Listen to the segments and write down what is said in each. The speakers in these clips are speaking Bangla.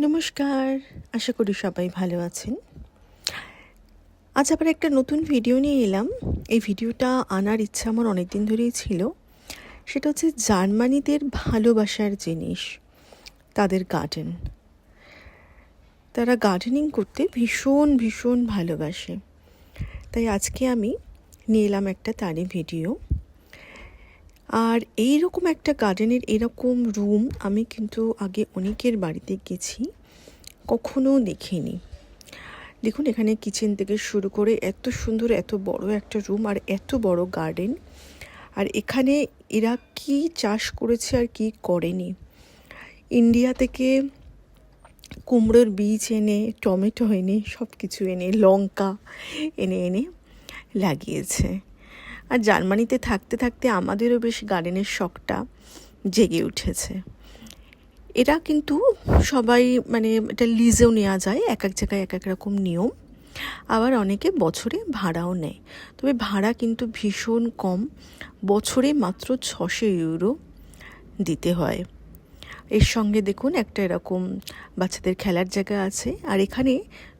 নমস্কার, আশা করি সবাই ভালো আছেন। আজ আবার একটা নতুন ভিডিও নিয়ে এলাম। এই ভিডিওটা আনার ইচ্ছা আমার অনেক দিন ধরেই ছিল। সেটা হচ্ছে জার্মানিদের ভালোবাসার জিনিস, তাদের গার্ডেন। তারা গার্ডেনিং করতে ভীষণ ভীষণ ভালোবাসে। তাই আজকে আমি নিয়ে এলাম একটা তারই ভিডিও। আর এইরকম একটা গার্ডেনের এরকম রুম আমি কিন্তু আগে অনেকের বাড়িতে গেছি, কখনো দেখিনি। দেখুন, এখানে কিচেন থেকে শুরু করে এত সুন্দর এত বড় একটা রুম আর এত বড় গার্ডেন। আর এখানে এরা কি চাষ করেছে আর কি করেনি, ইন্ডিয়া থেকে কুমড়োর বীজ এনে, টমেটো এনে, সব কিছু এনে, লঙ্কা এনে এনে লাগিয়েছে। আর জার্মানিতে থাকতে থাকতে আমাদেরও বেশ গার্ডেনের শখটা জেগে উঠেছে। এরা কিন্তু সবাই এটা লিজেও নেওয়া যায়, এক এক জায়গায় এক এক রকম নিয়ম। আবার অনেকে বছরে ভাড়াও নেয়, তবে ভাড়া কিন্তু ভীষণ কম, বছরে মাত্র 600 ইউরো দিতে হয়। এর সঙ্গে দেখুন একটা এরকম বাচ্চাদের খেলার জায়গা আছে। আর এখানে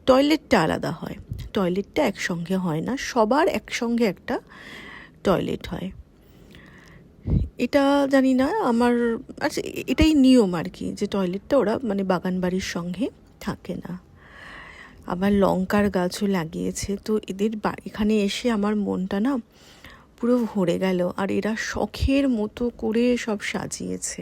টয়লেটটা আলাদা হয়, টয়লেটটা একসঙ্গে হয় না, সবার একসঙ্গে একটা টয়লেট হয়। এটা জানি না, আমার আচ্ছা এটাই নিয়ম আর কি, যে টয়লেটটা ওরা বাগান বাড়ির সঙ্গে থাকে না। আবার লঙ্কার গাছও লাগিয়েছে। তো এদের এখানে এসে আমার মনটা পুরো ভরে গেল। আর এরা শখের মতো করে সব সাজিয়েছে।